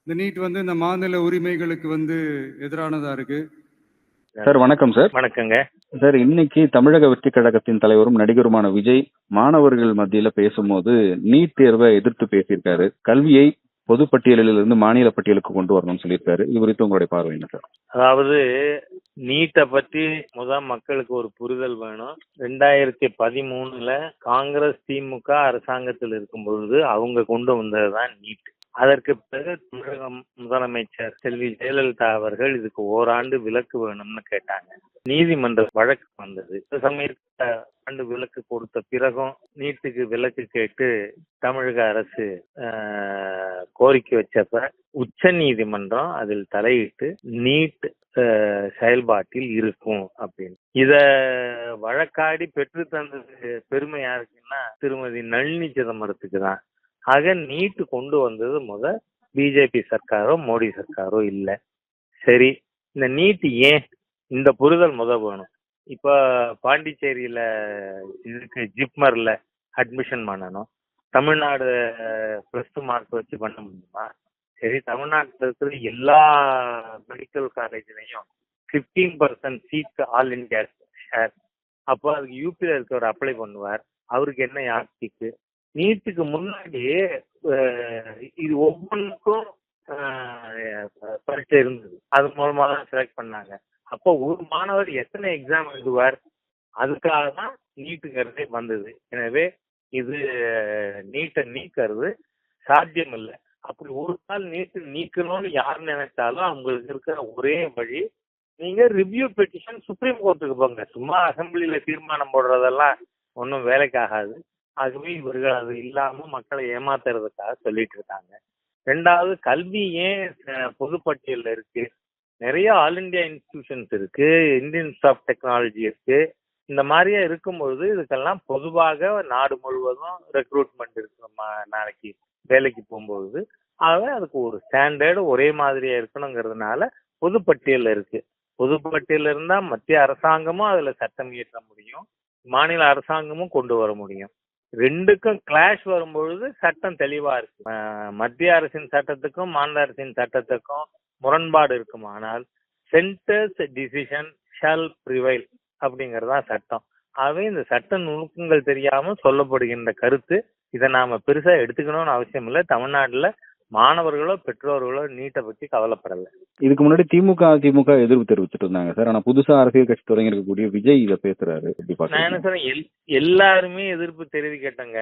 இந்த நீட் வந்து இந்த மாநில உரிமைகளுக்கு வந்து எதிரானதா இருக்கு. சார் வணக்கம் சார். வணக்கங்க சார், இன்னைக்கு தமிழக வெற்றி கழகத்தின் தலைவரும் நடிகருமான விஜய் மாணவர்கள் மத்தியில பேசும்போது நீட் தேர்வை எதிர்த்து பேசியிருக்காரு. கல்வியை பொதுப்பட்டியலில் இருந்து மாநில பட்டியலுக்கு கொண்டு வரணும்னு சொல்லியிருக்காரு. இது குறித்து உங்களுடைய பார்வை என்ன சார்? அதாவது நீட்டை பத்தி மக்களுக்கு ஒரு புரிதல் வேணும். 2013 காங்கிரஸ் திமுக அரசாங்கத்தில் இருக்கும் பொழுது அவங்க கொண்டு வந்ததுதான் நீட். அதற்கு பிறகு தமிழக முதலமைச்சர் செல்வி ஜெயலலிதா அவர்கள் இதுக்கு ஓராண்டு விலக்கு வேணும்னு கேட்டாங்க. நீதிமன்ற வழக்கு வந்தது. சமயத்துல ஆண்டு விலக்கு கொடுத்த பிறகும் நீட்டுக்கு விலக்கு கேட்டு தமிழக அரசு கோரிக்கை வச்சப்ப உச்ச நீதிமன்றம் அதில் தலையிட்டு நீட் செயல்பாட்டில் இருக்கும் அப்படின்னு இத வழக்காடி பெற்று தந்தது பெருமை யாருக்குன்னா திருமதி நளினி சிதம்பரத்துக்கு தான். ஆக நீட்டு கொண்டு வந்தது பிஜேபி சர்க்காரோ மோடி சர்க்காரோ இல்லை. சரி, இந்த நீட் ஏன் இந்த புரிதல் வேணும். இப்ப பாண்டிச்சேரியில இதுக்கு ஜிப்மர்ல அட்மிஷன் பண்ணணும். தமிழ்நாடு +2 மார்க் வச்சு பண்ண முடியுமா? சரி, தமிழ்நாட்டில் இருக்கிற எல்லா மெடிக்கல் காலேஜ்லையும் 15% சீட் ஆல் இண்டியா ஷேர். அப்போ அதுக்கு யூபியில் இருக்கிறவர் அப்ளை பண்ணுவார். அவருக்கு என்ன யாத்திக்கு நீட்டுக்கு முன்னாடி இது ஒவ்வொன்றுக்கும் பரீட்சை இருந்தது. அது மூலமா தான் செலக்ட் பண்ணாங்க. அப்போ ஒரு மாணவர் எத்தனை எக்ஸாம் எழுதுவார், அதுக்காக தான் நீட்டுங்கிறதே வந்தது. எனவே இது நீட்டை நீக்கிறது சாத்தியம் இல்லை. அப்படி ஒரு நாள் நீட்டு நீக்கணும்னு யார் நினைச்சாலும் அவங்களுக்கு இருக்கிற ஒரே வழி, நீங்க ரிவ்யூ பெட்டிஷன் சுப்ரீம் கோர்ட்டுக்கு போங்க. சும்மா அசம்பிளியில தீர்மானம் போடுறதெல்லாம் ஒன்றும் வேலைக்காகாது. ஆகவே இவர்கள் அது இல்லாம மக்களை ஏமாத்துறதுக்காக சொல்லிட்டு இருக்காங்க. ரெண்டாவது, கல்வி ஏன் பொதுப்பட்டியல்ல இருக்கு? நிறைய ஆல் இண்டியா இன்ஸ்டிடியூஷன்ஸ் இருக்கு, இந்தியன் இன்ஸ்டிடியூட் ஆஃப் டெக்னாலஜி இருக்கு. இந்த மாதிரியே இருக்கும்பொழுது இதுக்கெல்லாம் பொதுவாக நாடு முழுவதும் ரெக்ரூட்மெண்ட் இருக்கு. நாளைக்கு வேலைக்கு போகும்போது ஆகவே அதுக்கு ஒரு ஸ்டாண்டர்டு ஒரே மாதிரியா இருக்கணுங்கிறதுனால பொதுப்பட்டியல்ல இருக்கு. பொதுப்பட்டியல் இருந்தா மத்திய அரசாங்கமும் அதுல சட்டம் இயற்ற முடியும், மாநில அரசாங்கமும் கொண்டு வர முடியும். ரெண்டுக்கும் கிளாஷ் வரும்பொழுது சட்டம் தெளிவா இருக்கு. மத்திய அரசின் சட்டத்துக்கும் மாநில அரசின் சட்டத்துக்கும் முரண்பாடு இருக்குமானால் சென்டர்ஸ் டிசிஷன் ஷால் ப்ரிவைல் அப்படிங்கறதா சட்டம். ஆகவே இந்த சட்ட நுணுக்கங்கள் தெரியாம சொல்லப்படுகின்ற கருத்து இதை நாம பெருசா எடுத்துக்கணும்னு அவசியம் இல்லை. தமிழ்நாட்டுல மாணவர்களோ பெற்றோர்களோ நீட்டை பத்தி கவலைப்படல. இதுக்கு முன்னாடி திமுக எதிர்ப்பு தெரிவிச்சுட்டு இருந்தாங்க சார். ஆனா புதுசா அரசியல் கட்சி தொடங்கி இருக்கக்கூடிய விஜய் இதை பேசுறாரு. நான் என்ன சொல்றேன், எல்லாருமே எதிர்ப்பு தெரிவிக்கட்டங்க.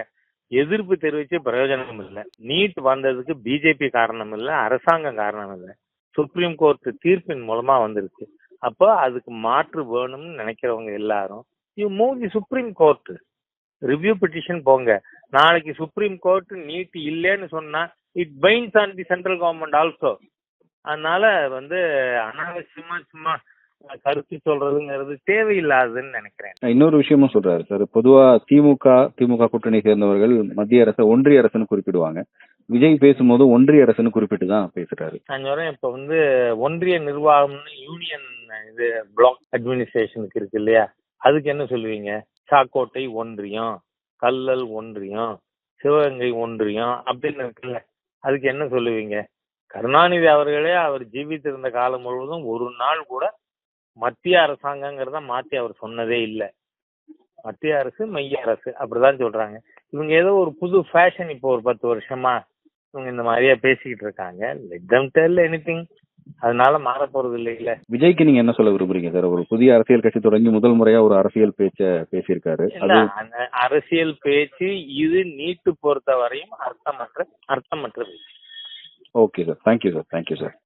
எதிர்ப்பு தெரிவிச்சு பிரயோஜனம் இல்லை. நீட் வந்ததுக்கு பிஜேபி காரணம் இல்லை, அரசாங்கம் காரணம் இல்லை. சுப்ரீம் கோர்ட் தீர்ப்பின் மூலமா வந்திருக்கு. அப்போ அதுக்கு மாற்று வேணும்னு நினைக்கிறவங்க எல்லாரும் சுப்ரீம் கோர்ட் ரிவ்யூ பெட்டிஷன் போங்க. நாளைக்கு சுப்ரீம் கோர்ட் நீட் இல்லைன்னு சொன்னா it binds on the central government also. அதனால அனாவசியமா சும்மா கருத்து சொல்றதுங்கிறது தேவையில்லாதுன்னு நினைக்கிறேன். இன்னொரு விஷயமும் சொல்றாரு சார். பொதுவா திமுக கூட்டணி சேர்ந்தவர்கள் மத்திய அரசு ஒன்றிய அரசுன்னு குறிப்பிடுவாங்க. விஜய் பேசும்போது ஒன்றிய அரசுன்னு குறிப்பிட்டு தான் பேசுறாரு. நான் சொல்றேன், இப்ப ஒன்றிய நிர்வாகம்னு யூனியன் இது பிளாக் அட்மினிஸ்ட்ரேஷனுக்கு இருக்கு இல்லையா, அதுக்கு என்ன சொல்லுவீங்க? சாக்கோட்டை ஒன்றியம், கல்லல் ஒன்றியம், சிவகங்கை ஒன்றியம் அப்படின்னு இருக்குல்ல, அதுக்கு என்ன சொல்லுவீங்க? கருணாநிதி அவர்களே அவர் ஜீவித்திருந்த காலம் முழுவதும் ஒரு நாள் கூட மத்திய அரசாங்கங்கிறத மாத்தி அவர் சொன்னதே இல்லை. மத்திய அரசு மைய அரசு அப்படிதான் சொல்றாங்க. இவங்க ஏதோ ஒரு புது ஃபேஷன் இப்போ ஒரு 10 வருஷமா இவங்க இந்த மாதிரியா பேசிக்கிட்டு இருக்காங்க. Let them tell anything. அதனால மாற போறது இல்ல. விஜய்க்கு நீங்க என்ன சொல்ல விரும்புறீங்க சார்? ஒரு புதிய அரசியல் கட்சி தொடங்கி முதல் முறையா ஒரு அரசியல் பேச்ச பேசியிருக்காரு. அரசியல் பேச்சு இது நீட்டு பொறுத்த வரையும் அர்த்தமற்ற பேச்சு. Okay sir, thank you sir.